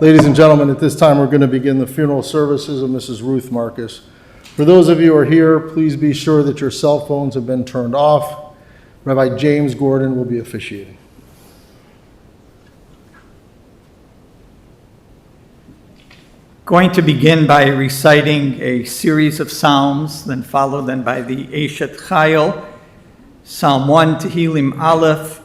Ladies and gentlemen, at this time, we're going to begin the funeral services of Mrs. Ruth Marcus. For those of you who are here, please be sure that your cell phones have been turned off. Rabbi James Gordon will be officiating. Going to begin by reciting a series of psalms, then followed by the Eshet Chayil. Psalm 1, Tehillim Aleph.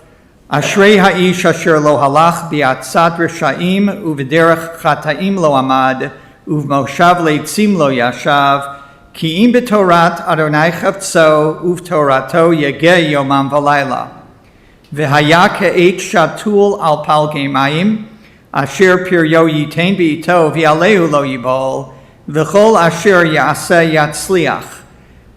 Ashrei ha'ish asher lo halach bi'atzat risha'im u'v'derech chataim lo amad u'v'moshav leitzim lo yashav ki im b'torat Adonai chavtso u'v'torato yegeh yomam v'layla v'haya ke'et shatul al palgei mayim asher piryo yitain bi'ito v'yaleu lo yibol v'chol asher ya'aseh yatzliach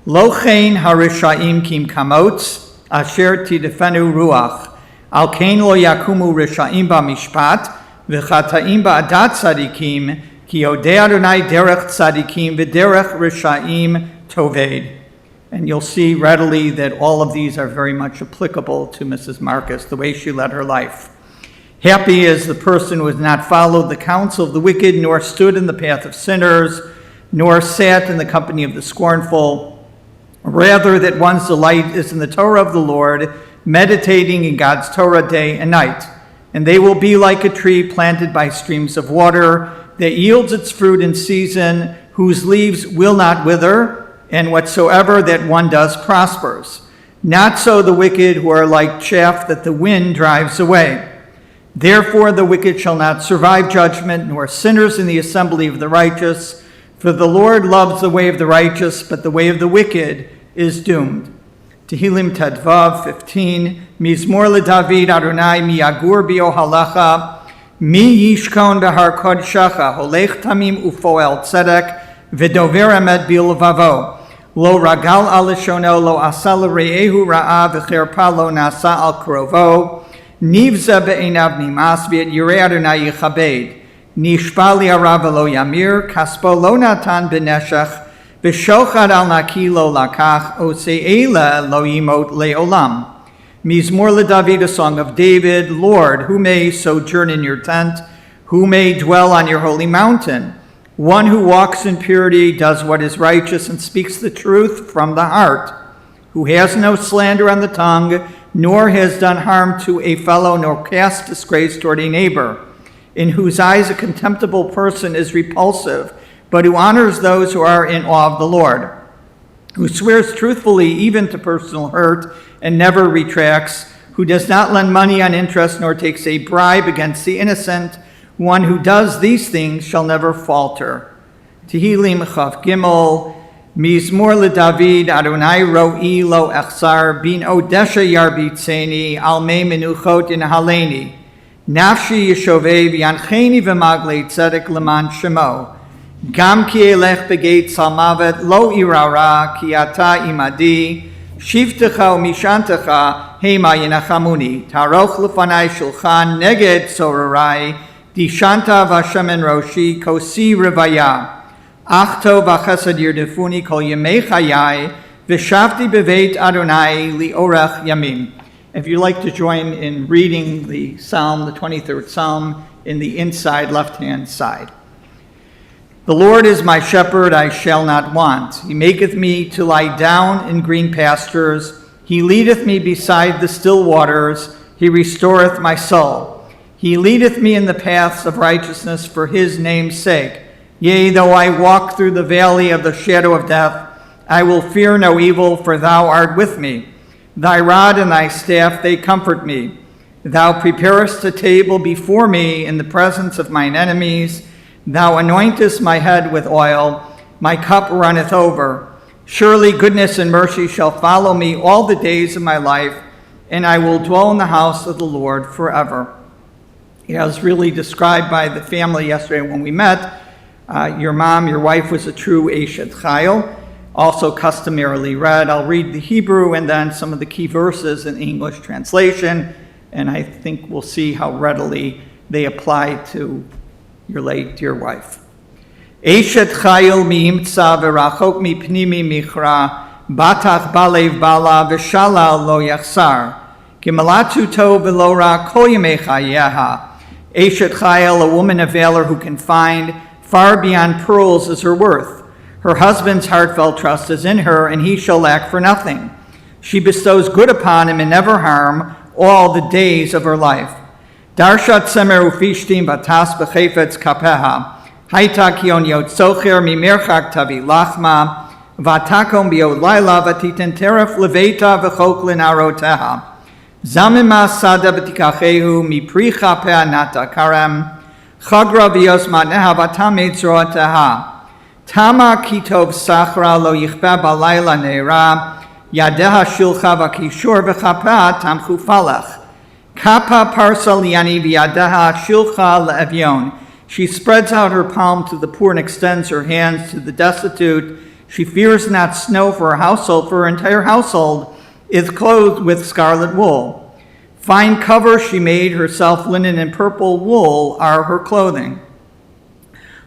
lo chen harisha'im kim kamotz asher tidefenu ruach Al kain lo yakumu risha'im ba'mishpat, v'chata'im ba'adat tzadikim, ki yodei Adonai derech tzadikim, v'derech risha'im toved. And you'll see readily that all of these are very much applicable to Mrs. Marcus, the way she led her life. Happy is the person who has not followed the counsel of the wicked, nor stood in the path of sinners, nor sat in the company of the scornful. Rather, that one's delight is in the Torah of the Lord, meditating in God's Torah day and night. And they will be like a tree planted by streams of water that yields its fruit in season, whose leaves will not wither, and whatsoever that one does prospers. Not so the wicked, who are like chaff that the wind drives away. Therefore the wicked shall not survive judgment, nor sinners in the assembly of the righteous. For the Lord loves the way of the righteous, but the way of the wicked is doomed. Tehillim Tedvav 15, Mizmor LeDavid Adonai mi yagur b'ohalecha, mi yishkon behar kodeshecha, holech tamim ufoel tzedek, v'dover emet bilvavo, lo ragal al lishono, lo asa l're'ehu ra'a, v'cherpa lo nasa al krovo, nivze be'enav nimas, v'et yirei Adonai yichabed, nishpa li'arav v'lo yamir, kaspo lo natan b'neshech, B'shochad al naki lo lakach, ose'ela lo yimot le'olam. Mizmor LeDavid, a song of David. Lord, who may sojourn in your tent? Who may dwell on your holy mountain? One who walks in purity, does what is righteous, and speaks the truth from the heart. Who has no slander on the tongue, nor has done harm to a fellow, nor cast disgrace toward a neighbor. In whose eyes a contemptible person is repulsive, but who honors those who are in awe of the Lord, who swears truthfully even to personal hurt and never retracts, who does not lend money on interest nor takes a bribe against the innocent. One who does these things shall never falter. Tehillim Chav Gimel, Mizmor LeDavid Adonai ro'i lo echsar, bin odesha yarbitzeni, al mei menuchot in haleni, nafshi yeshovev yancheni v'maglei tzedek leman shemo. Gam ki elech begeit salmavet lo irara ki ata imadi shivtecha umishantecha hema yenachamuni taroch lefanai shulchan neged sorarai dishanta vashemen roshi kosi revaya achto vachesed yirdefuni kol yemei chayai v'shavti beveit Adonai liorach yamim. If you'd like to join in reading the psalm, the 23rd psalm, in the inside left-hand side. The Lord is my shepherd, I shall not want. He maketh me to lie down in green pastures. He leadeth me beside the still waters. He restoreth my soul. He leadeth me in the paths of righteousness for his name's sake. Yea, though I walk through the valley of the shadow of death, I will fear no evil, for thou art with me. Thy rod and thy staff, they comfort me. Thou preparest a table before me in the presence of mine enemies. Thou anointest my head with oil, my cup runneth over. Surely goodness and mercy shall follow me all the days of my life, and I will dwell in the house of the Lord forever. As really described by the family yesterday when we met, your wife was a true Eshet Chayil, also customarily read. I'll read the Hebrew and then some of the key verses in English translation, and I think we'll see how readily they apply to your late dear wife. Eshet Chayil mi'imtza v'rachok mipnimi michra, batach balev bala v'shalal lo yachsar, kimalatu tov v'lo ra kol yemei chayeha, Eshet Chayil, a woman of valor who can find far beyond pearls is her worth. Her husband's heartfelt trust is in her, and he shall lack for nothing. She bestows good upon him and never harm all the days of her life. Darshat semer ufishtim vatas bechefetz kapeha. Haita kion yot socher mimerchak tavi lachma. Vatakom biod laila vatiten teref leveta v'chok lenaroteha. Zamima sada v'tikachehu mipricha pea nata karem. Chagra v'yosma neha vatamet zroateha. Tama kitov sachra lo yichba balayla neira. Yadeha shilcha v'kishur v'chapa tamchu falach. Kappa parsal yani v'yadeha shilcha le'evyon. She spreads out her palm to the poor and extends her hands to the destitute. She fears not snow for her household, for her entire household is clothed with scarlet wool. Fine cover she made herself, linen and purple wool are her clothing.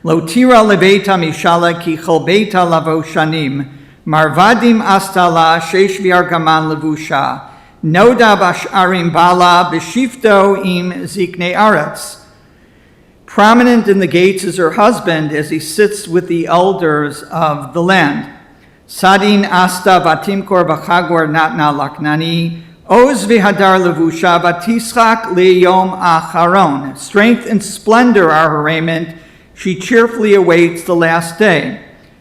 Lo tira leveta mishala ki chol beita lavo shanim. Marvadim astala shesh v'argaman levusha. Noda basharim bala b'shifto im zikne aretz. Prominent in the gates is her husband as he sits with the elders of the land. Sadin asta vatimkor v'chagor natna laknani. Oz v'hadar levusha v'tischak leyom acharon. Strength and splendor are her raiment. She cheerfully awaits the last day.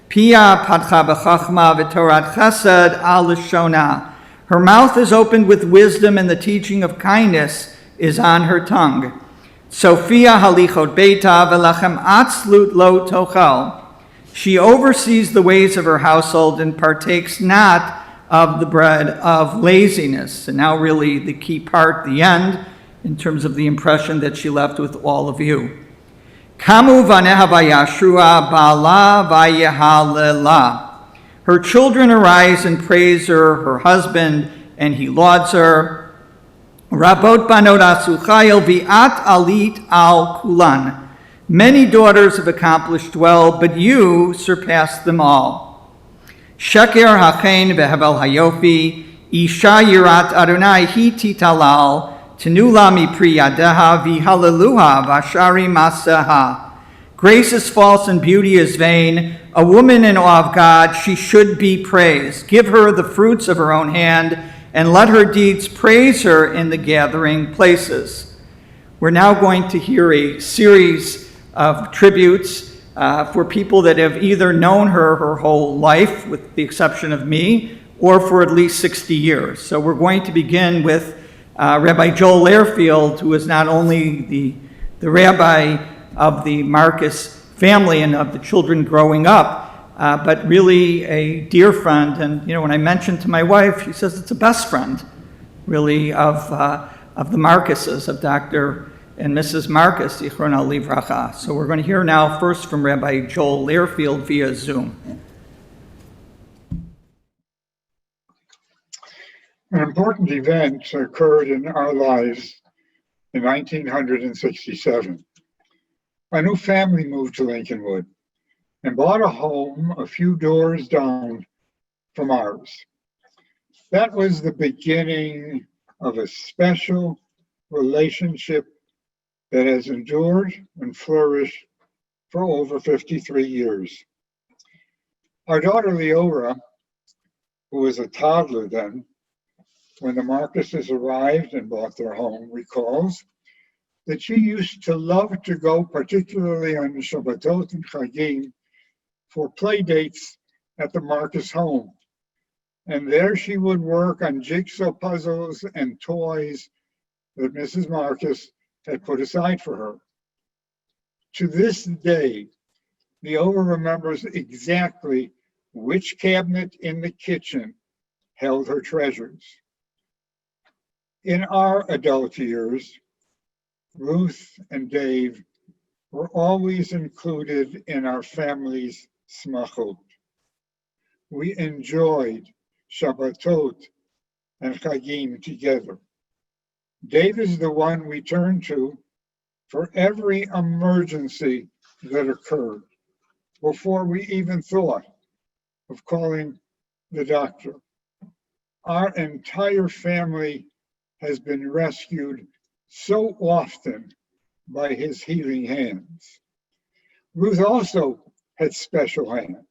Pia patcha b'chachma v'torat chesed al lishona. Her mouth is opened with wisdom, and the teaching of kindness is on her tongue. Sophia halichot beita v'lachem atzlut lo tochal. She oversees the ways of her household and partakes not of the bread of laziness. And now really the key part, the end, in terms of the impression that she left with all of you. Kamu vaneha vayashrua bala vayehalela. Her children arise and praise her husband, and he lauds her. Rabot banot asuchayil vi'at alit al kulan. Many daughters have accomplished well, but you surpass them all. Sheker hachen vehevel hayofi, isha yirat Adonai hi titalal, tenula mipri yadeha v'haleluha v'ashari maseha. Grace is false and beauty is vain. A woman in awe of God, she should be praised. Give her the fruits of her own hand, and let her deeds praise her in the gathering places. We're now going to hear a series of tributes for people that have either known her whole life, with the exception of me, or for at least 60 years. So we're going to begin with Rabbi Joel Learfield, who is not only the rabbi of the Marcus family and of the children growing up, but really a dear friend. And when I mentioned to my wife, she says it's a best friend, really, of the Marcuses, of Dr. and Mrs. Marcus, Zichronah Livracha. So we're going to hear now first from Rabbi Joel Learfield via Zoom. An important event occurred in our lives in 1967. A new family moved to Lincolnwood and bought a home a few doors down from ours. That was the beginning of a special relationship that has endured and flourished for over 53 years. Our daughter Leora, who was a toddler then, when the Marcuses arrived and bought their home, recalls that she used to love to go, particularly on Shabbatot and Chagim, for play dates at the Marcus home. And there she would work on jigsaw puzzles and toys that Mrs. Marcus had put aside for her. To this day, Leora remembers exactly which cabinet in the kitchen held her treasures. In our adult years, Ruth and Dave were always included in our family's smachot. We enjoyed Shabbatot and Chagim together. Dave is the one we turn to for every emergency that occurred before we even thought of calling the doctor. Our entire family has been rescued so often by his healing hands. Ruth also had special hands,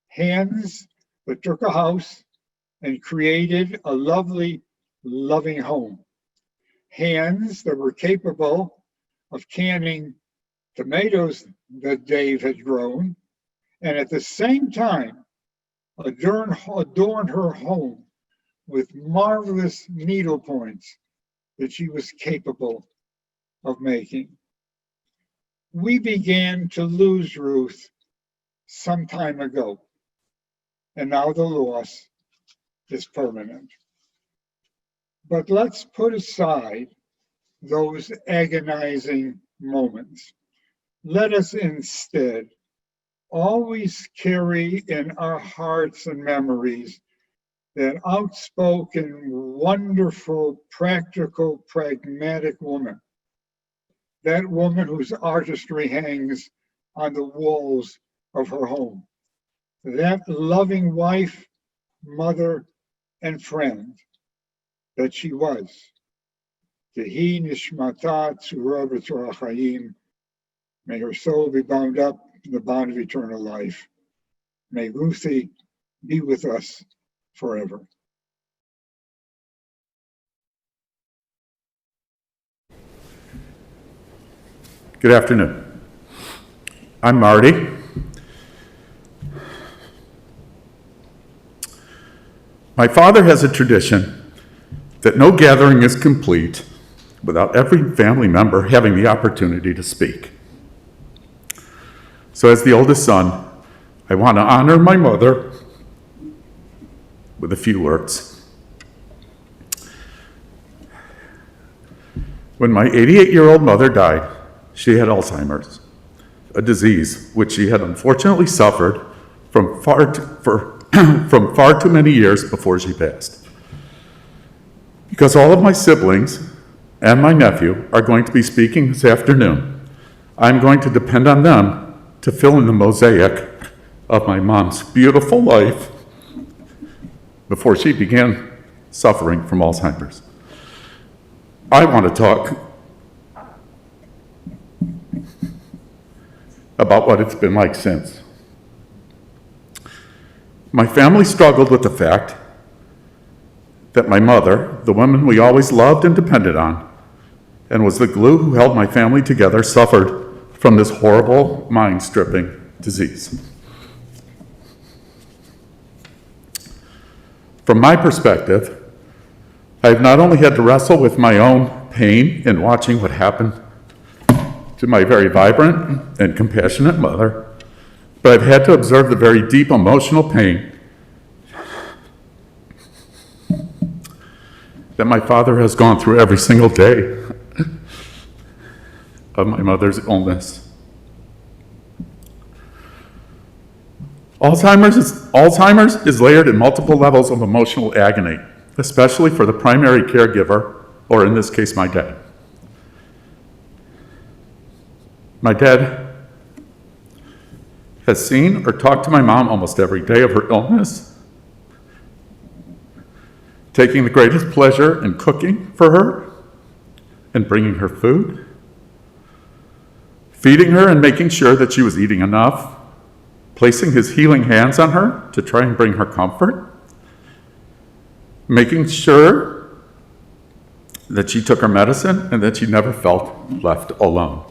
hands that took a house and created a lovely, loving home, hands that were capable of canning tomatoes that Dave had grown, and at the same time adorn her home with marvelous needle points that she was capable of making. We began to lose Ruth some time ago, and now the loss is permanent. But let's put aside those agonizing moments. Let us instead always carry in our hearts and memories that outspoken, wonderful, practical, pragmatic woman. That woman whose artistry hangs on the walls of her home. That loving wife, mother, and friend that she was. Tehi nishmata tzura b'torah chaim. May her soul be bound up in the bond of eternal life. May Ruthie be with us forever. Good afternoon. I'm Marty. My father has a tradition that no gathering is complete without every family member having the opportunity to speak. So as the oldest son, I want to honor my mother with a few words. When my 88-year-old mother died, she had Alzheimer's, a disease which she had unfortunately suffered from far too many years before she passed. Because all of my siblings and my nephew are going to be speaking this afternoon, I'm going to depend on them to fill in the mosaic of my mom's beautiful life before she began suffering from Alzheimer's. I want to talk about what it's been like since. My family struggled with the fact that my mother, the woman we always loved and depended on, and was the glue who held my family together, suffered from this horrible, mind-stripping disease. From my perspective, I've not only had to wrestle with my own pain in watching what happened to my very vibrant and compassionate mother, but I've had to observe the very deep emotional pain that my father has gone through every single day of my mother's illness. Alzheimer's is layered in multiple levels of emotional agony, especially for the primary caregiver, or in this case, my dad. My dad has seen or talked to my mom almost every day of her illness, taking the greatest pleasure in cooking for her and bringing her food, feeding her and making sure that she was eating enough, placing his healing hands on her to try and bring her comfort, making sure that she took her medicine and that she never felt left alone.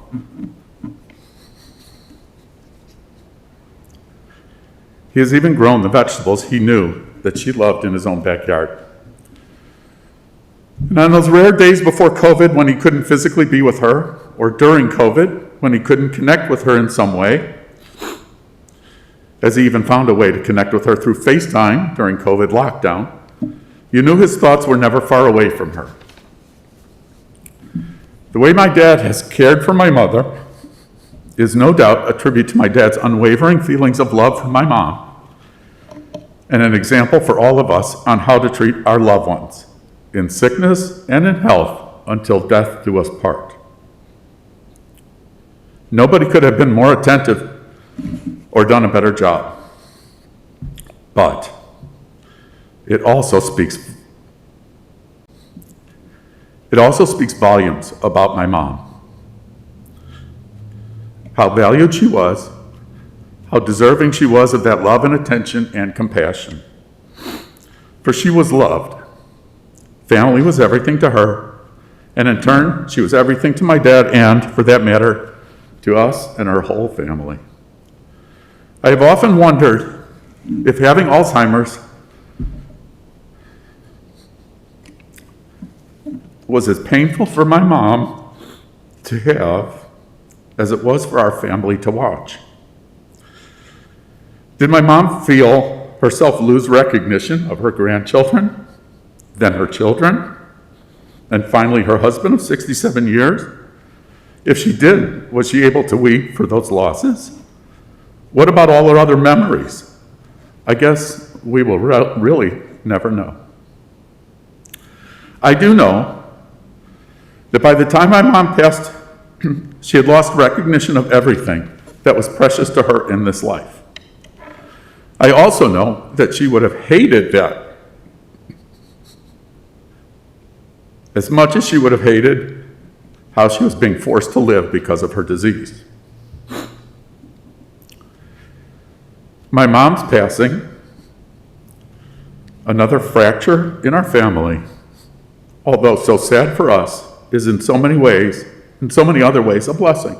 He has even grown the vegetables he knew that she loved in his own backyard. And on those rare days before COVID when he couldn't physically be with her, or during COVID when he couldn't connect with her in some way, as he even found a way to connect with her through FaceTime during COVID lockdown, you knew his thoughts were never far away from her. The way my dad has cared for my mother is no doubt a tribute to my dad's unwavering feelings of love for my mom, and an example for all of us on how to treat our loved ones, in sickness and in health, until death do us part. Nobody could have been more attentive or done a better job. But it also speaks volumes about my mom. how valued she was, how deserving she was of that love and attention and compassion. For she was loved. Family was everything to her, and in turn, she was everything to my dad and, for that matter, to us and our whole family. I have often wondered if having Alzheimer's was as painful for my mom to have as it was for our family to watch. Did my mom feel herself lose recognition of her grandchildren, then her children, and finally her husband of 67 years? If she did, was she able to weep for those losses? What about all her other memories? I guess we will really never know. I do know that by the time my mom passed, she had lost recognition of everything that was precious to her in this life. I also know that she would have hated that as much as she would have hated how she was being forced to live because of her disease. My mom's passing, another fracture in our family, although so sad for us, is in so many ways, in so many other ways, a blessing.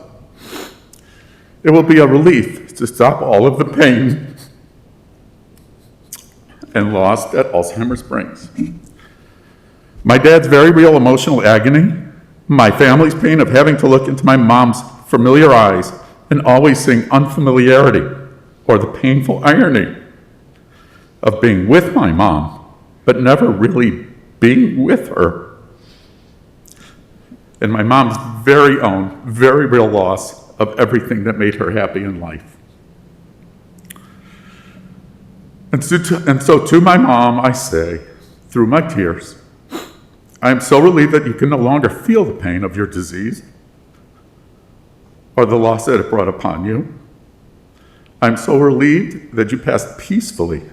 It will be a relief to stop all of the pain and loss that Alzheimer's brings. My dad's very real emotional agony, my family's pain of having to look into my mom's familiar eyes and always seeing unfamiliarity, or the painful irony of being with my mom, but never really being with her. And my mom's very own, very real loss of everything that made her happy in life. And so to my mom, I say, through my tears, I am so relieved that you can no longer feel the pain of your disease or the loss that it brought upon you. I'm so relieved that you passed peacefully.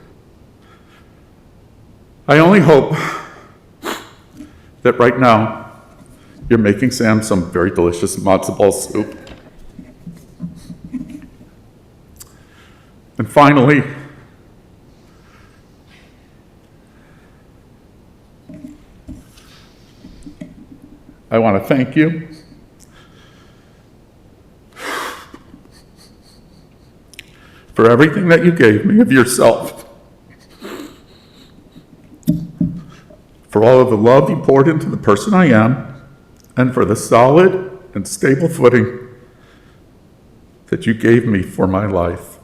I only hope that right now you're making Sam some very delicious matzo ball soup. And finally, I want to thank you for everything that you gave me of yourself, for all of the love you poured into the person I am, and for the solid and stable footing that you gave me for my life,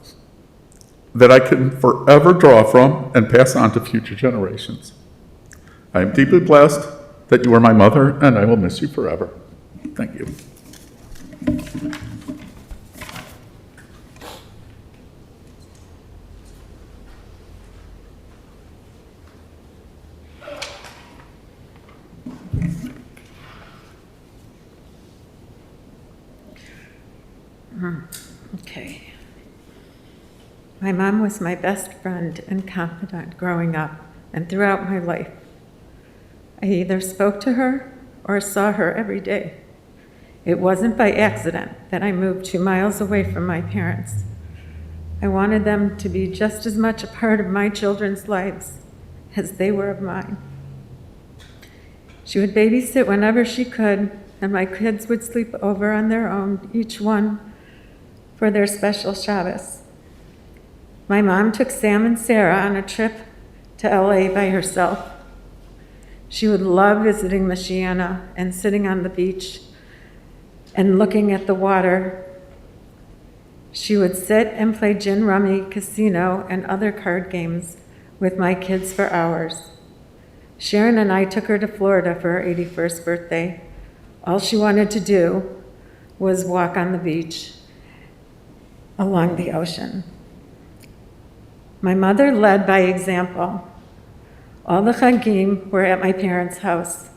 that I can forever draw from and pass on to future generations. I am deeply blessed that you are my mother, and I will miss you forever. Thank you. Okay. My mom was my best friend and confidant growing up and throughout my life. I either spoke to her or saw her every day. It wasn't by accident that I moved 2 miles away from my parents. I wanted them to be just as much a part of my children's lives as they were of mine. She would babysit whenever she could, and my kids would sleep over on their own, each one for their special Shabbos. My mom took Sam and Sarah on a trip to LA by herself. She would love visiting Mashiana and sitting on the beach and looking at the water. She would sit and play gin rummy, casino, and other card games with my kids for hours. Sharon and I took her to Florida for her 81st birthday. All she wanted to do was walk on the beach along the ocean. My mother led by example. All the Chagim were at my parents' house.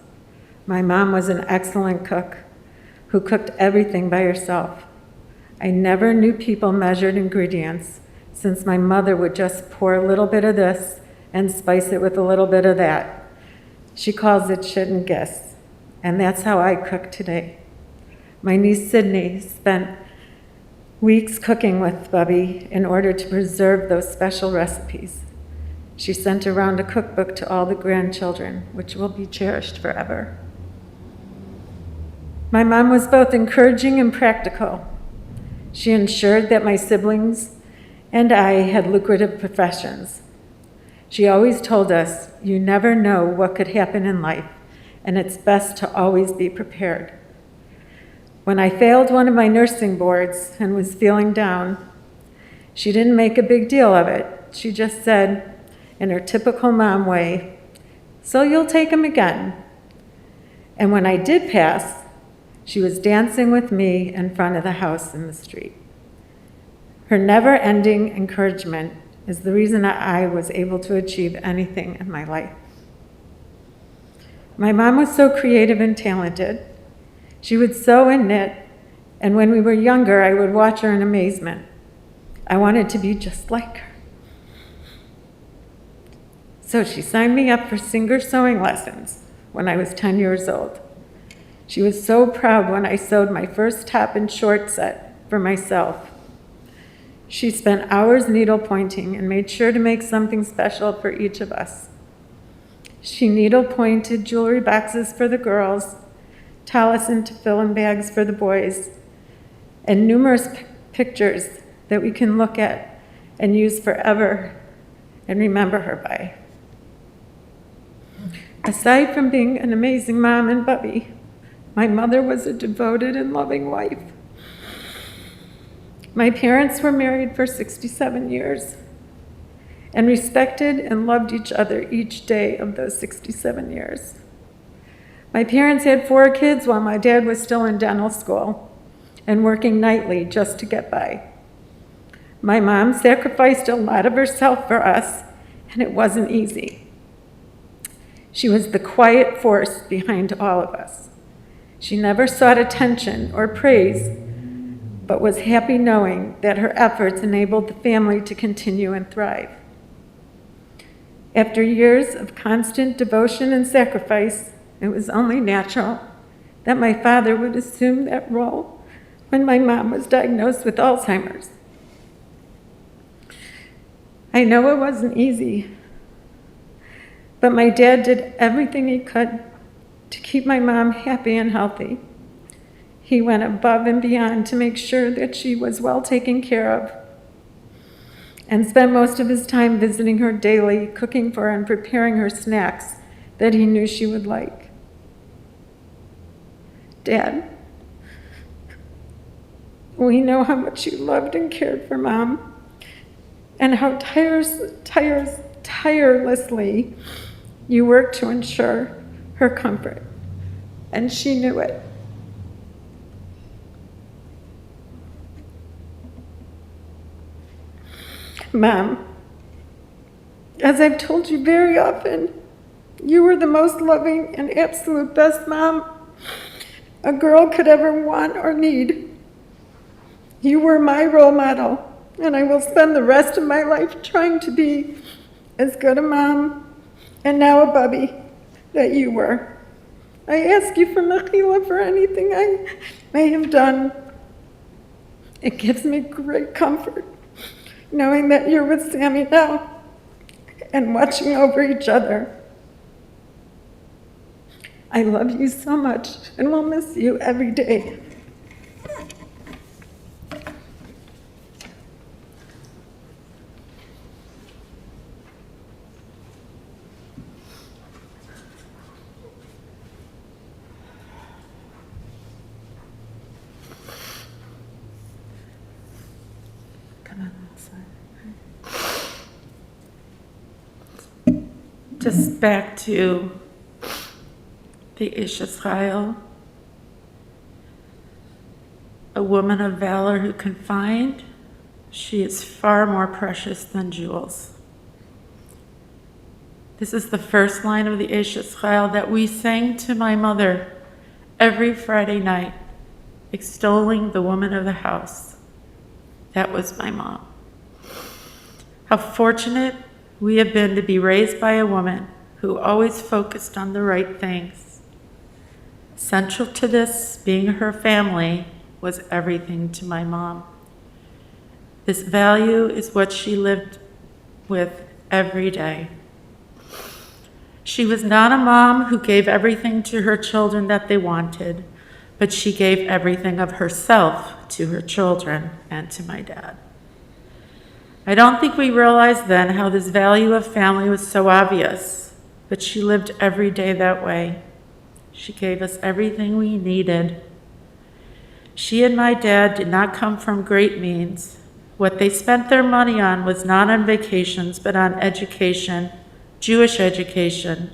My mom was an excellent cook who cooked everything by herself. I never knew people measured ingredients, since my mother would just pour a little bit of this and spice it with a little bit of that. She calls it shouldn't guess, and that's how I cook today. My niece Sydney spent weeks cooking with Bubby in order to preserve those special recipes. She sent around a cookbook to all the grandchildren, which will be cherished forever. My mom was both encouraging and practical. She ensured that my siblings and I had lucrative professions. She always told us, you never know what could happen in life, and it's best to always be prepared. When I failed one of my nursing boards and was feeling down, she didn't make a big deal of it. She just said, in her typical mom way, so you'll take them again. And when I did pass, she was dancing with me in front of the house in the street. Her never-ending encouragement is the reason I was able to achieve anything in my life. My mom was so creative and talented. She would sew and knit, and when we were younger, I would watch her in amazement. I wanted to be just like her. So she signed me up for Singer sewing lessons when I was 10 years old. She was so proud when I sewed my first top and short set for myself. She spent hours needle pointing and made sure to make something special for each of us. She needle pointed jewelry boxes for the girls, tallis and tefillin bags for the boys, and numerous pictures that we can look at and use forever and remember her by. Aside from being an amazing mom and Bubby, my mother was a devoted and loving wife. My parents were married for 67 years and respected and loved each other each day of those 67 years. My parents had 4 kids while my dad was still in dental school and working nightly just to get by. My mom sacrificed a lot of herself for us, and it wasn't easy. She was the quiet force behind all of us. She never sought attention or praise, but was happy knowing that her efforts enabled the family to continue and thrive. After years of constant devotion and sacrifice, it was only natural that my father would assume that role when my mom was diagnosed with Alzheimer's. I know it wasn't easy, but my dad did everything he could to keep my mom happy and healthy. He went above and beyond to make sure that she was well taken care of, and spent most of his time visiting her daily, cooking for her and preparing her snacks that he knew she would like. Dad, we know how much you loved and cared for Mom, and how tirelessly you worked to ensure her comfort, and she knew it. Mom, as I've told you very often, you were the most loving and absolute best mom a girl could ever want or need. You were my role model, and I will spend the rest of my life trying to be as good a mom and now a Bubby that you were. I ask you for Mikell for anything I may have done. It gives me great comfort knowing that you're with Sammy now and watching over each other. I love you so much and will miss you every day. Just back to the Ishachayil, a woman of valor who can find, she is far more precious than jewels. This is the first line of the Ishachayil that we sang to my mother every Friday night, extolling the woman of the house. That was my mom. How fortunate we have been to be raised by a woman who always focused on the right things. Central to this being her family was everything to my mom. This value is what she lived with every day. She was not a mom who gave everything to her children that they wanted, but she gave everything of herself to her children and to my dad. I don't think we realized then how this value of family was so obvious, but she lived every day that way. She gave us everything we needed. She and my dad did not come from great means. What they spent their money on was not on vacations, but on education, Jewish education,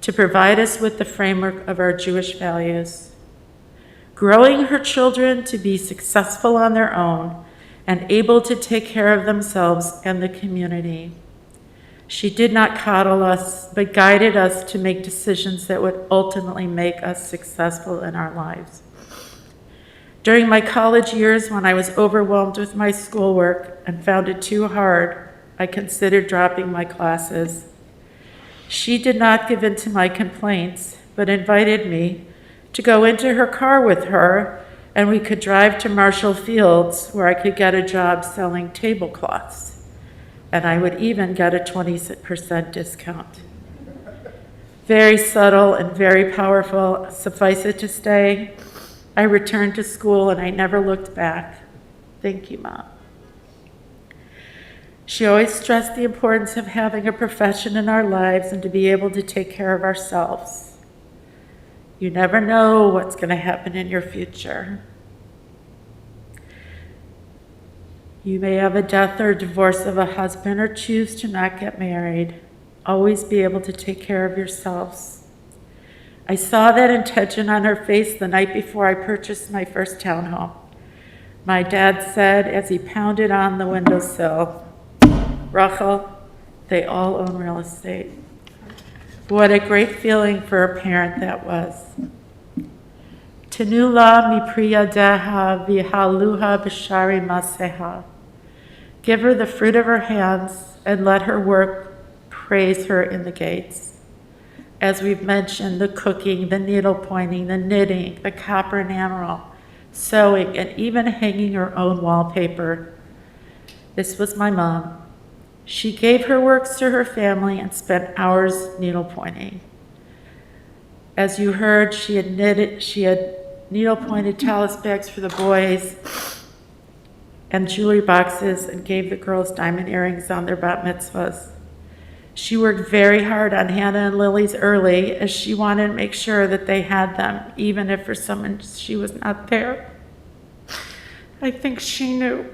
to provide us with the framework of our Jewish values. Growing her children to be successful on their own and able to take care of themselves and the community. She did not coddle us, but guided us to make decisions that would ultimately make us successful in our lives. During my college years, when I was overwhelmed with my schoolwork and found it too hard, I considered dropping my classes. She did not give in to my complaints, but invited me to go into her car with her, and we could drive to Marshall Fields, where I could get a job selling tablecloths, and I would even get a 20% discount. Very subtle and very powerful. Suffice it to say, I returned to school and I never looked back. Thank you, Mom. She always stressed the importance of having a profession in our lives and to be able to take care of ourselves. You never know what's going to happen in your future. You may have a death or divorce of a husband or choose to not get married. Always be able to take care of yourselves. I saw that intention on her face the night before I purchased my first townhome. My dad said as he pounded on the windowsill, "Rachel, they all own real estate." What a great feeling for a parent that was. Tenula mi priyadeha vihaluha b'shari maseha. Give her the fruit of her hands and let her work praise her in the gates. As we've mentioned, the cooking, the needle pointing, the knitting, the copper enamel, sewing, and even hanging her own wallpaper. This was my mom. She gave her works to her family and spent hours needle pointing. As you heard, she had needle pointed talus bags for the boys and jewelry boxes and gave the girls diamond earrings on their bat mitzvahs. She worked very hard on Hannah and Lily's early, as she wanted to make sure that they had them, even if for someone she was not there. I think she knew.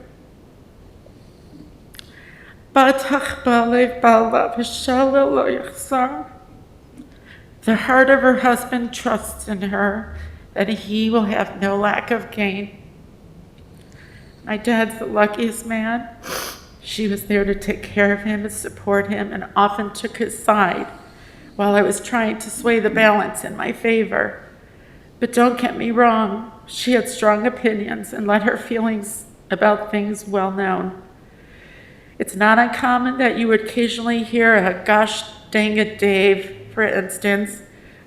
The heart of her husband trusts in her that he will have no lack of gain. My dad's the luckiest man. She was there to take care of him and support him, and often took his side while I was trying to sway the balance in my favor. But don't get me wrong, she had strong opinions and let her feelings about things well known. It's not uncommon that you would occasionally hear a "gosh dang it, Dave," for instance,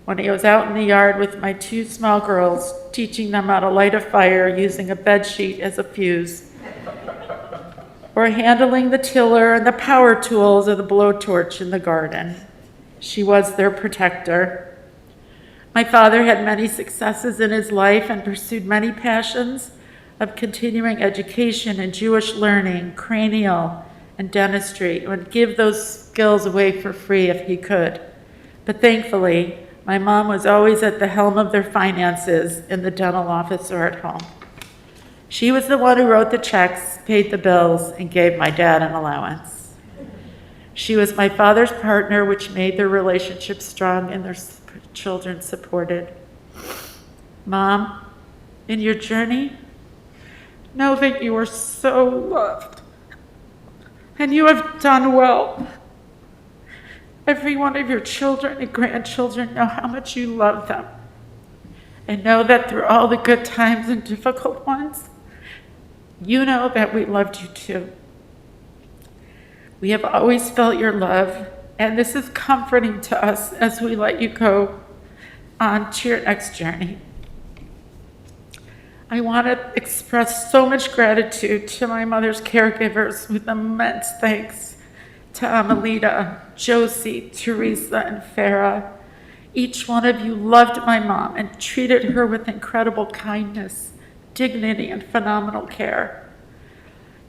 when he was out in the yard with my two small girls, teaching them how to light a fire using a bed sheet as a fuse, or handling the tiller and the power tools or the blowtorch in the garden. She was their protector. My father had many successes in his life and pursued many passions of continuing education and Jewish learning, cranial, and dentistry, and would give those skills away for free if he could. But thankfully, my mom was always at the helm of their finances in the dental office or at home. She was the one who wrote the checks, paid the bills, and gave my dad an allowance. She was my father's partner, which made their relationship strong and their children supported. Mom, in your journey, know that you are so loved, and you have done well. Every one of your children and grandchildren know how much you love them, and know that through all the good times and difficult ones, you know that we loved you too. We have always felt your love, and this is comforting to us as we let you go on to your next journey. I want to express so much gratitude to my mother's caregivers with immense thanks to Amelita, Josie, Teresa, and Farah. Each one of you loved my mom and treated her with incredible kindness, dignity, and phenomenal care.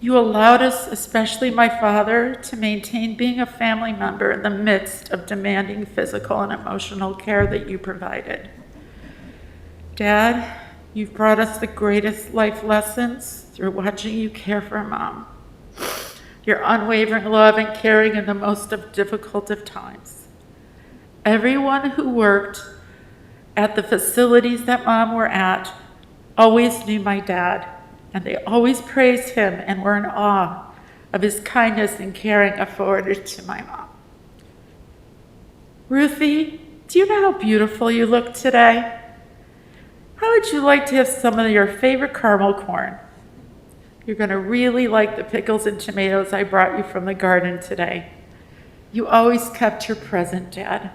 You allowed us, especially my father, to maintain being a family member in the midst of demanding physical and emotional care that you provided. Dad, you've brought us the greatest life lessons through watching you care for Mom. Your unwavering love and caring in the most difficult of times. Everyone who worked at the facilities that Mom were at always knew my dad, and they always praised him and were in awe of his kindness and caring afforded to my mom. Ruthie, do you know how beautiful you look today? How would you like to have some of your favorite caramel corn? You're going to really like the pickles and tomatoes I brought you from the garden today. You always kept your present, Dad.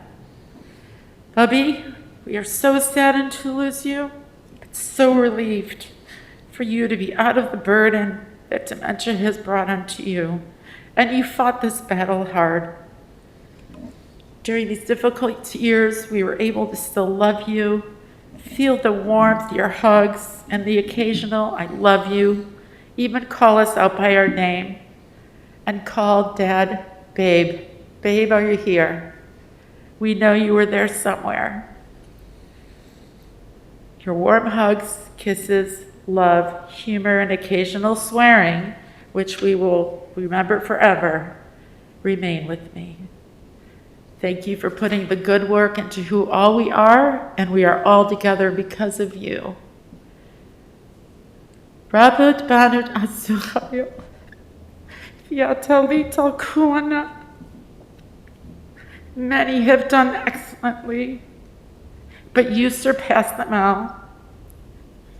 Bubby, we are so saddened to lose you, but so relieved for you to be out of the burden that dementia has brought onto you, and you fought this battle hard. During these difficult years, we were able to still love you, feel the warmth, your hugs, and the occasional I love you, even call us out by our name, and call Dad, Babe. Babe, are you here? We know you were there somewhere. Your warm hugs, kisses, love, humor, and occasional swearing, which we will remember forever, remain with me. Thank you for putting the good work into who all we are, and we are all together because of you. Rabot Banut Azuchayo, Fiatali Talkuana. Many have done excellently, but you surpass them all.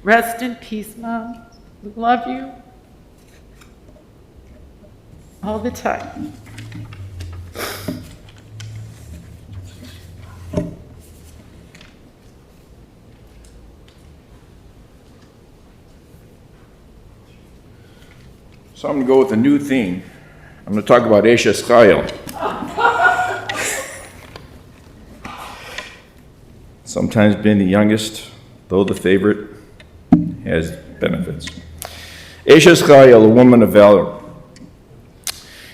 Rest in peace, Mom. We love you all the time. So I'm going to go with a new theme. I'm going to talk about Eshes Chayil. Sometimes being the youngest, though the favorite, has benefits. Eshes Chayil, a woman of valor.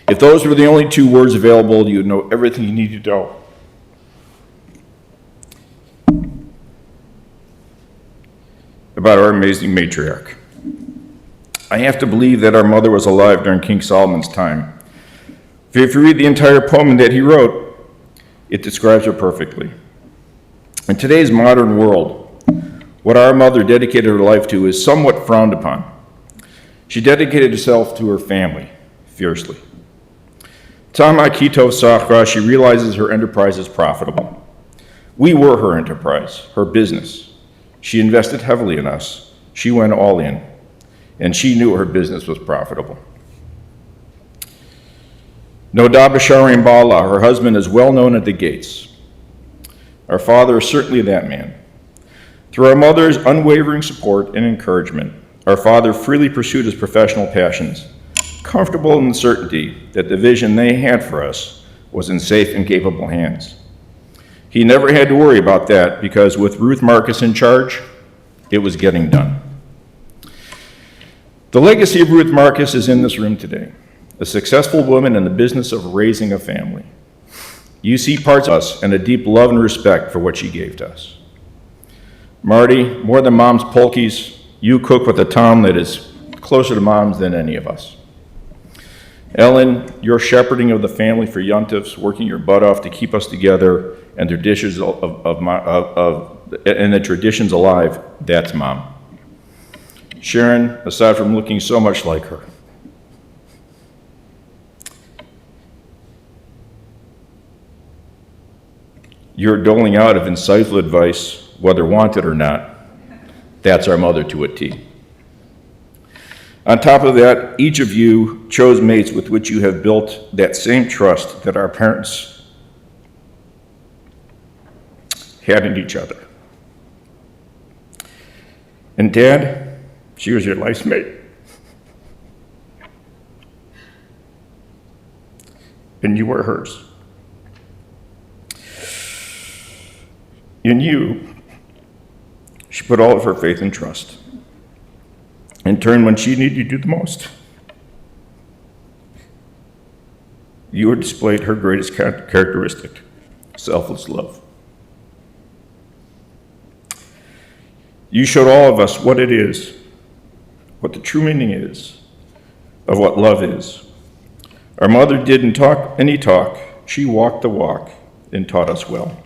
If those were the only two words available, you'd know everything you need to know. About our amazing matriarch. I have to believe that our mother was alive during King Solomon's time. If you read the entire poem that he wrote, it describes her perfectly. In today's modern world, what our mother dedicated her life to is somewhat frowned upon. She dedicated herself to her family fiercely. Tama Kitov Sachra, she realizes her enterprise is profitable. We were her enterprise, her business. She invested heavily in us. She went all in, and she knew her business was profitable. Nodab Basharim Bala, her husband, is well known at the gates. Our father is certainly that man. Through our mother's unwavering support and encouragement, our father freely pursued his professional passions, comfortable in the certainty that the vision they had for us was in safe and capable hands. He never had to worry about that because with Ruth Marcus in charge, it was getting done. The legacy of Ruth Marcus is in this room today, a successful woman in the business of raising a family. You see parts of us and a deep love and respect for what she gave to us. Marty, more than Mom's polkies, you cook with a tom that is closer to Mom's than any of us. Ellen, your shepherding of the family for Yontifs, working your butt off to keep us together and the traditions alive, that's Mom. Sharon, aside from looking so much like her. Your doling out of insightful advice, whether wanted or not, that's our mother to a T. On top of that, each of you chose mates with which you have built that same trust that our parents had in each other. And Dad, She was your life's mate. And you were hers. In you, she put all of her faith and trust. In turn, when she needed you the most, you had displayed her greatest characteristic, selfless love. You showed all of us what it is, what the true meaning is of what love is. Our mother didn't talk any talk, she walked the walk and taught us well.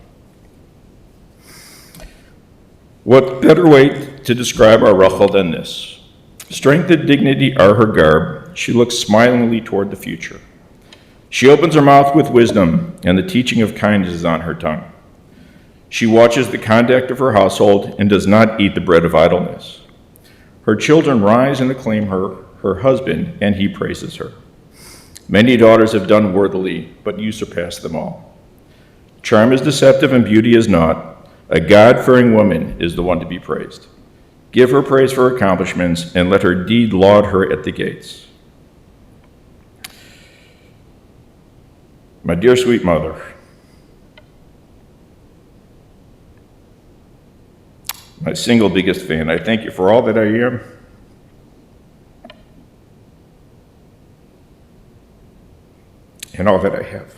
What better way to describe our Rachel than this? Strength and dignity are her garb. She looks smilingly toward the future. She opens her mouth with wisdom, and the teaching of kindness is on her tongue. She watches the conduct of her household and does not eat the bread of idleness. Her children rise and acclaim her husband, and he praises her. Many daughters have done worthily, but you surpass them all. Charm is deceptive and beauty is not. A God-fearing woman is the one to be praised. Give her praise for her accomplishments, and let her deed laud her at the gates. My dear sweet mother, my single biggest fan, I thank you for all that I am. And all that I have.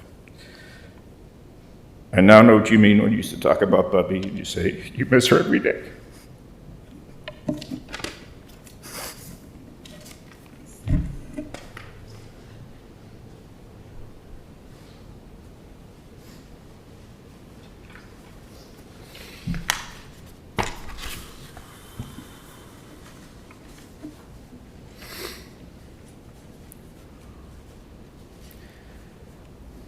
I now know what you mean when you used to talk about Bubby and you say you miss her every day.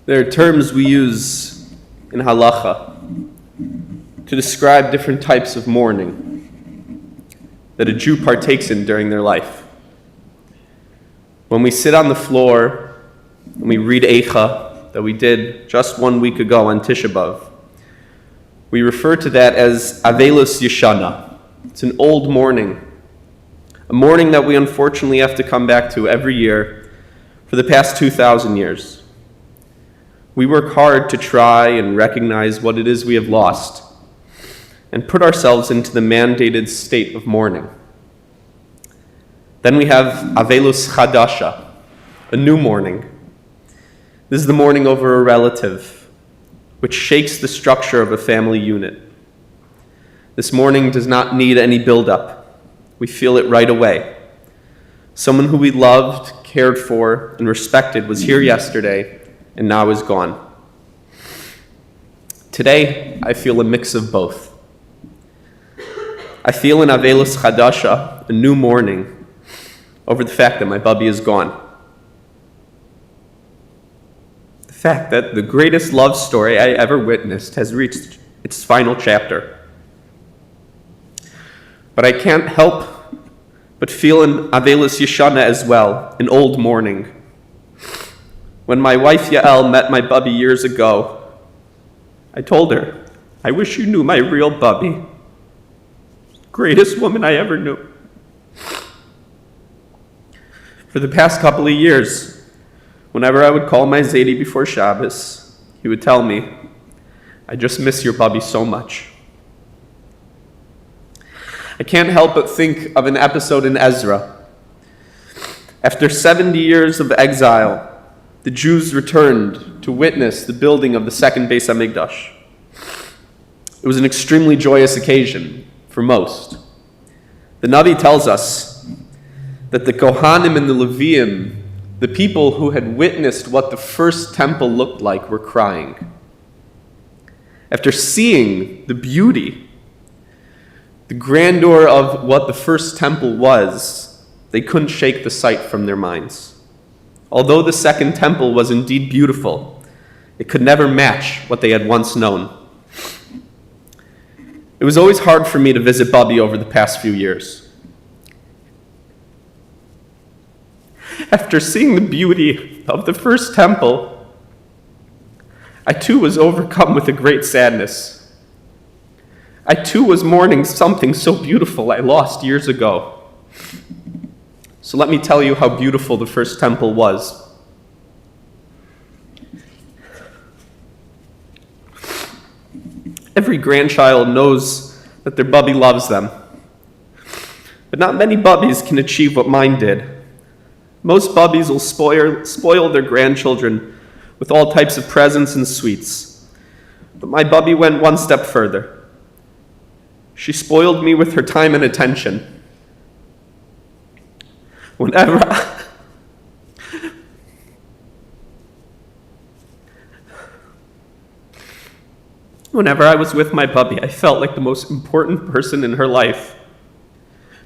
There are terms we use in halacha to describe different types of mourning that a Jew partakes in during their life. When we sit on the floor and we read Eicha that we did just 1 week ago on Tisha B'Av, we refer to that as Avelus Yeshana. It's an old mourning, a mourning that we unfortunately have to come back to every year for the past 2,000 years. We work hard to try and recognize what it is we have lost and put ourselves into the mandated state of mourning. Then we have Avelus Chadasha, a new mourning. This is the mourning over a relative, which shakes the structure of a family unit. This mourning does not need any build-up. We feel it right away. Someone who we loved, cared for, and respected was here yesterday and now is gone. Today, I feel a mix of both. I feel an Avelus Chadasha, a new mourning, over the fact that my Bubby is gone. The fact that the greatest love story I ever witnessed has reached its final chapter. But I can't help but feel an Avelus Yeshana as well, an old mourning. When my wife Yael met my Bubby years ago, I told her, I wish you knew my real Bubby. Greatest woman I ever knew. For the past couple of years, whenever I would call my Zadie before Shabbos, he would tell me, I just miss your Bubby so much. I can't help but think of an episode in Ezra. After 70 years of exile, the Jews returned to witness the building of the second Beis HaMikdash. It was an extremely joyous occasion for most. The Navi tells us that the Kohanim and the Leviim, the people who had witnessed what the first temple looked like, were crying. After seeing the beauty, the grandeur of what the first temple was, they couldn't shake the sight from their minds. Although the second temple was indeed beautiful, it could never match what they had once known. It was always hard for me to visit Bubby over the past few years. After seeing the beauty of the first temple, I too was overcome with a great sadness. I too was mourning something so beautiful I lost years ago. So let me tell you how beautiful the first temple was. Every grandchild knows that their bubby loves them. But not many bubbies can achieve what mine did. Most bubbies will spoil their grandchildren with all types of presents and sweets. But my bubby went one step further. She spoiled me with her time and attention. Whenever I was with my bubby, I felt like the most important person in her life.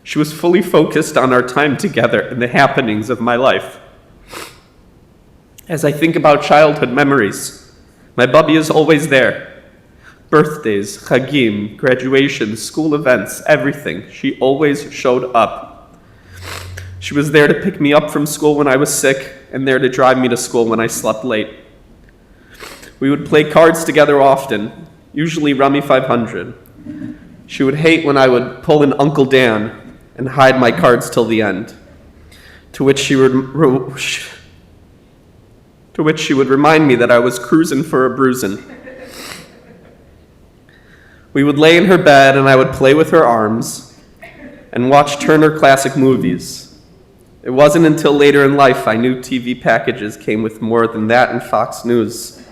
She was fully focused on our time together and the happenings of my life. As I think about childhood memories, my bubby is always there. Birthdays, chagim, graduations, school events, everything. She always showed up. She was there to pick me up from school when I was sick and there to drive me to school when I slept late. We would play cards together often, usually Rummy 500. She would hate when I would pull an Uncle Dan and hide my cards till the end, to which she would remind me that I was cruising for a bruisin'. We would lay in her bed and I would play with her arms and watch Turner Classic Movies. It wasn't until later in life I knew TV packages came with more than that in Fox News.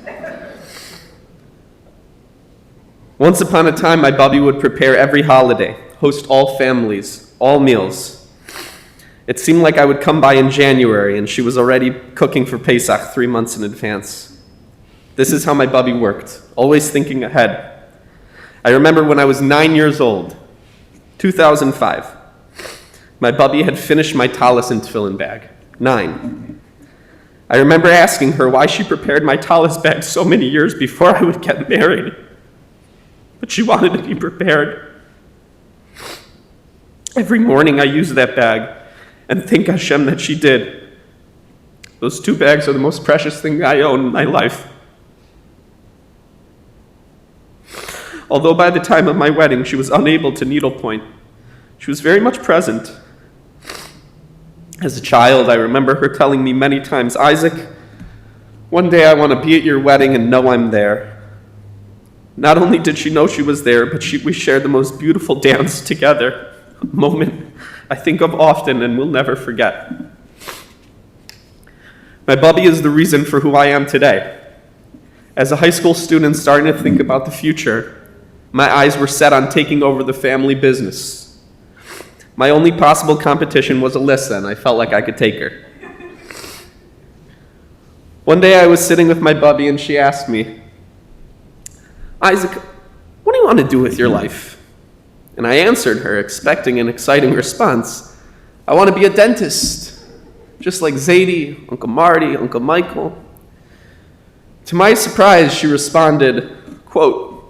Once upon a time, my bubby would prepare every holiday, host all families, all meals. It seemed like I would come by in January and she was already cooking for Pesach 3 months in advance. This is how my bubby worked, always thinking ahead. I remember when I was 9 years old, 2005. My bubby had finished my talis and tefillin bag, 9. I remember asking her why she prepared my talis bag so many years before I would get married. But she wanted to be prepared. Every morning I use that bag and thank Hashem that she did. Those 2 bags are the most precious thing I own in my life. Although by the time of my wedding she was unable to needlepoint, she was very much present. As a child, I remember her telling me many times, "Isaac, one day I want to be at your wedding and know I'm there." Not only did she know she was there, but we shared the most beautiful dance together, a moment I think of often and will never forget. My bubby is the reason for who I am today. As a high school student starting to think about the future, my eyes were set on taking over the family business. My only possible competition was Alyssa, and I felt like I could take her. One day I was sitting with my bubby and she asked me, "Isaac, what do you want to do with your life?" And I answered her, expecting an exciting response. "I want to be a dentist, just like Zadie, Uncle Marty, Uncle Mikell." To my surprise, she responded, quote,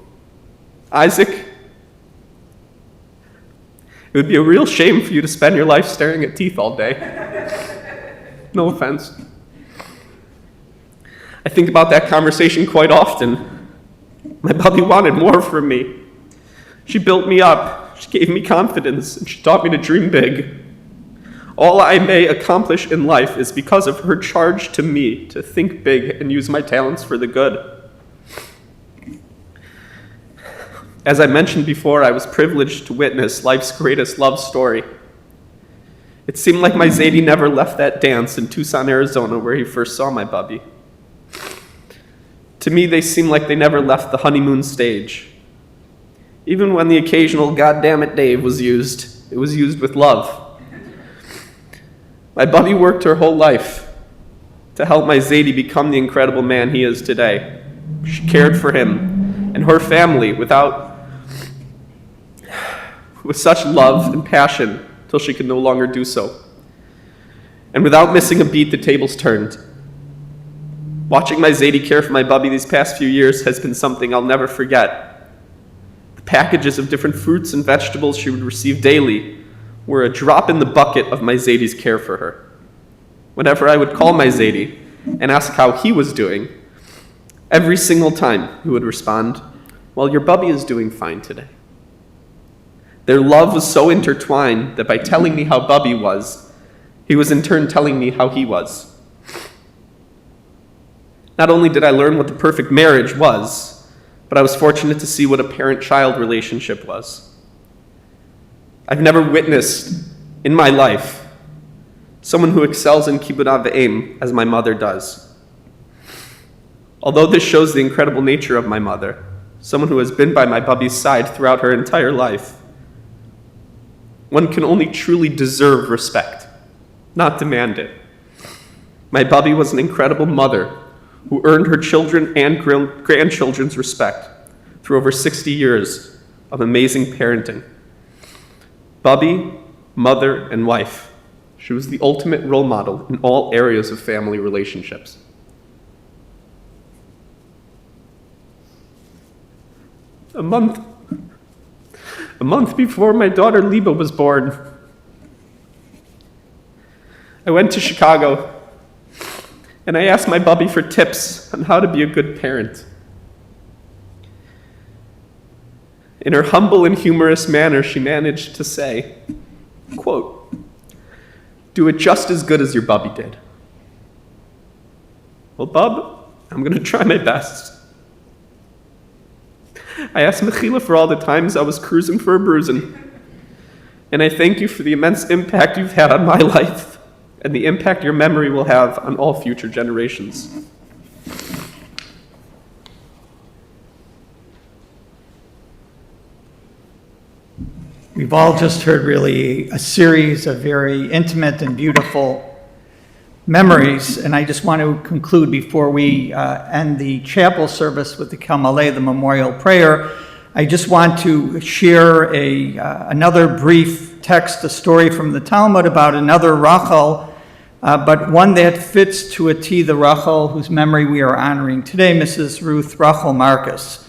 "Isaac, it would be a real shame for you to spend your life staring at teeth all day." No offense. I think about that conversation quite often. My bubby wanted more from me. She built me up, she gave me confidence, and she taught me to dream big. All I may accomplish in life is because of her charge to me to think big and use my talents for the good. As I mentioned before, I was privileged to witness life's greatest love story. It seemed like my Zadie never left that dance in Tucson, Arizona, where he first saw my bubby. To me, they seemed like they never left the honeymoon stage. Even when the occasional "goddammit Dave" was used, it was used with love. My bubby worked her whole life to help my Zadie become the incredible man he is today. She cared for him and her family with such love and passion till she could no longer do so. And without missing a beat, the tables turned. Watching my Zadie care for my bubby these past few years has been something I'll never forget. The packages of different fruits and vegetables she would receive daily were a drop in the bucket of my Zadie's care for her. Whenever I would call my Zadie and ask how he was doing, every single time he would respond, "Well, your bubby is doing fine today." Their love was so intertwined that by telling me how bubby was, He was in turn telling me how he was. Not only did I learn what the perfect marriage was, but I was fortunate to see what a parent-child relationship was. I've never witnessed in my life someone who excels in kibbud av v'em as my mother does. Although this shows the incredible nature of my mother, someone who has been by my bubby's side throughout her entire life, one can only truly deserve respect, not demand it. My bubby was an incredible mother who earned her children and grandchildren's respect through over 60 years of amazing parenting. Bubby, mother, and wife. She was the ultimate role model in all areas of family relationships. A month before my daughter Liba was born, I went to Chicago and I asked my bubby for tips on how to be a good parent. In her humble and humorous manner, she managed to say, quote, "Do it just as good as your bubby did." Well, bub, I'm going to try my best. I asked Mikell for all the times I was cruising for a bruising, and I thank you for the immense impact you've had on my life and the impact your memory will have on all future generations. We've all just heard really a series of very intimate and beautiful memories, and I just want to conclude before we end the chapel service with the Kalmaleh, the memorial prayer. I just want to share another brief text, a story from the Talmud about another Rachel, but one that fits to a T the Rachel whose memory we are honoring today, Mrs. Ruth Marcus.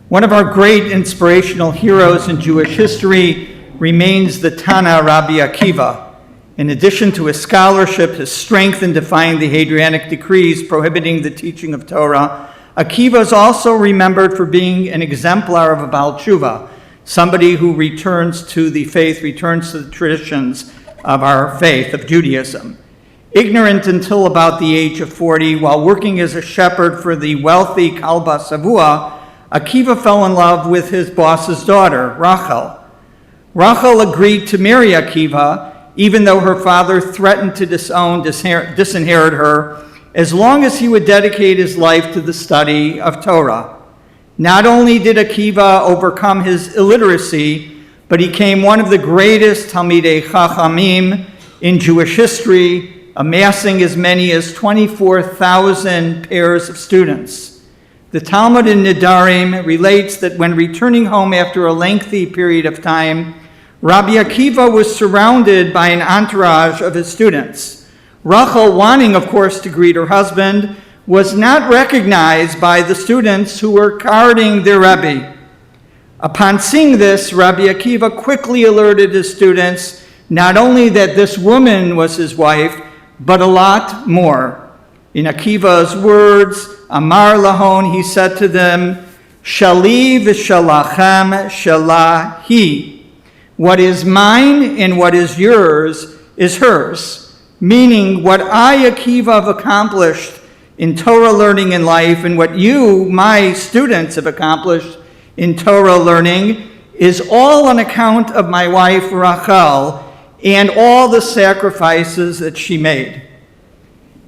One of our great inspirational heroes in Jewish history remains the Tana Rabbi Akiva. In addition to his scholarship, his strength in defying the Hadrianic decrees prohibiting the teaching of Torah, Akiva is also remembered for being an exemplar of a Baal Tshuva, somebody who returns to the faith, returns to the traditions of our faith, of Judaism. Ignorant until about the age of 40, while working as a shepherd for the wealthy Kalba Savua, Akiva fell in love with his boss's daughter, Rachel. Rachel agreed to marry Akiva, even though her father threatened to disinherit her, as long as he would dedicate his life to the study of Torah. Not only did Akiva overcome his illiteracy, but he became one of the greatest Talmidei Chachamim in Jewish history, amassing as many as 24,000 pairs of students. The Talmud in Nedarim relates that when returning home after a lengthy period of time, Rabbi Akiva was surrounded by an entourage of his students. Rachel, wanting, of course, to greet her husband, was not recognized by the students who were guarding their Rebbe. Upon seeing this, Rabbi Akiva quickly alerted his students not only that this woman was his wife, but a lot more. In Akiva's words, Amar Lahon, he said to them, Shali v'shalachem shalahi. What is mine and what is yours is hers. Meaning, what I, Akiva, have accomplished in Torah learning in life and what you, my students, have accomplished in Torah learning is all on account of my wife, Rachel, and all the sacrifices that she made.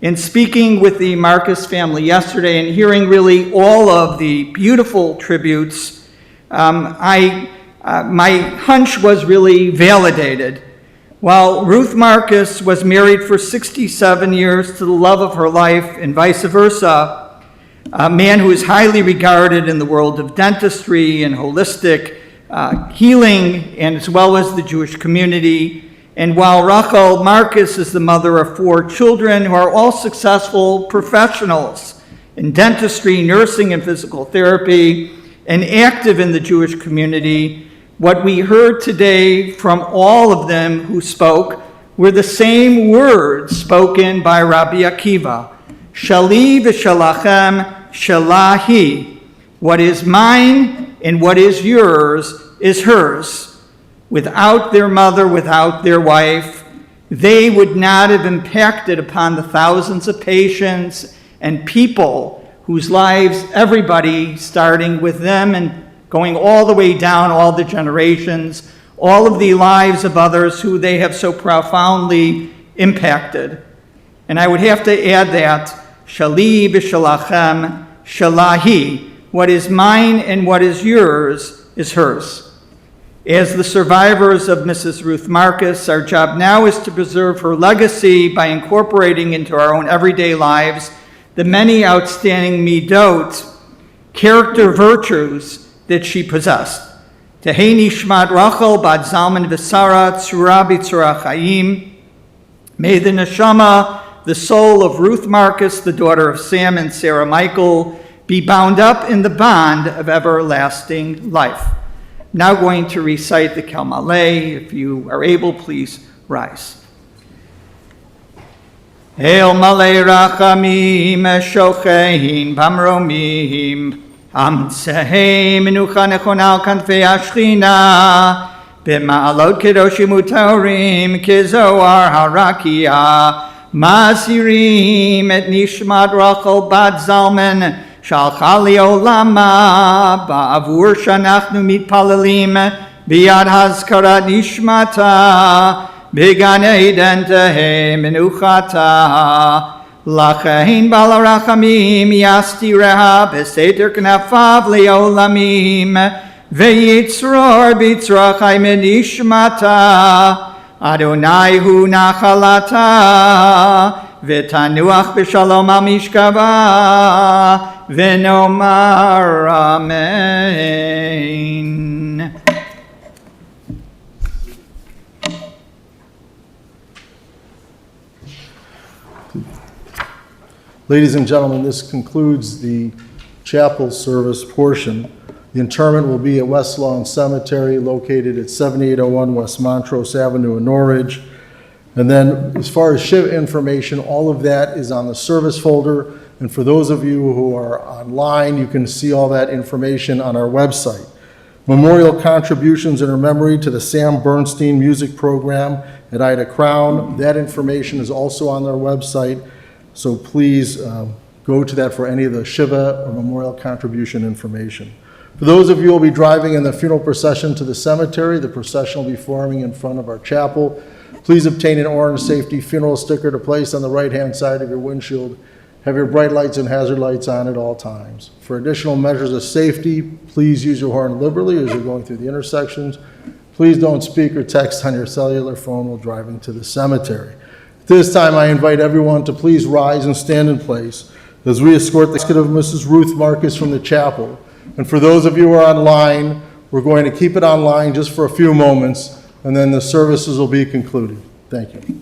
In speaking with the Marcus family yesterday and hearing really all of the beautiful tributes, my hunch was really validated. While Ruth Marcus was married for 67 years to the love of her life and vice versa, a man who is highly regarded in the world of dentistry and holistic healing, and as well as the Jewish community. And while Rachel Marcus is the mother of 4 children who are all successful professionals in dentistry, nursing, and physical therapy, and active in the Jewish community, what we heard today from all of them who spoke were the same words spoken by Rabbi Akiva. Shali v'shalachem shalahi. What is mine and what is yours is hers. Without their mother, without their wife, they would not have impacted upon the thousands of patients and people whose lives, everybody, starting with them and going all the way down all the generations, all of the lives of others who they have so profoundly impacted. And I would have to add that, Shali b'shalachem, shalahi, what is mine and what is yours is hers. As the survivors of Mrs. Ruth Marcus, our job now is to preserve her legacy by incorporating into our own everyday lives the many outstanding midot, character virtues that she possessed. Tehei nishmat Rachel bat Zalman v'Sara tzura b'tzura chayim. May the neshama, the soul of Ruth Marcus, the daughter of Sam and Sarah Mikell, be bound up in the bond of everlasting life. I'm now going to recite the Kel Maleh. If you are able, please rise. Hail Maleh Rachamim, Shochein Bamromim, Amtsehei Menucha Nechona al Kanfei Ashchina, B'ma'alot Kedoshim U'Taurim, Kezoar HaRakia, Masirim et Nishmat Rachel Bat Zalman, Shalcha Li'olama, Ba'avur Shanachnu Mitpalalim, B'yad Hazkarat Nishmata, B'gan Eden Tehei Menuchata, Lachain Balarachamim Yastireha, B'seter Knafav Li'olamim, Ve'yitzror B'tzrachai Menishmata, Adonai hu nachalata, v'tanuach b'shalom al mishkava, v'nomar amen. Ladies and gentlemen, this concludes the chapel service portion. The interment will be at West Lawn Cemetery, located at 7801 West Montrose Avenue in Norridge. And then as far as Shiva information, all of that is on the service folder. And for those of you who are online, you can see all that information on our website. Memorial contributions in her memory to the Sam Bernstein Music Program at Ida Crown. That information is also on their website. So please go to that for any of the Shiva or memorial contribution information. For those of you who will be driving in the funeral procession to the cemetery, the procession will be forming in front of our chapel. Please obtain an orange safety funeral sticker to place on the right-hand side of your windshield. Have your bright lights and hazard lights on at all times. For additional measures of safety, please use your horn liberally as you're going through the intersections. Please don't speak or text on your cellular phone while driving to the cemetery. At this time, I invite everyone to please rise and stand in place as we escort the casket of Mrs. Ruth Marcus from the chapel. And for those of you who are online, we're going to keep it online just for a few moments, and then the services will be concluded. Thank you.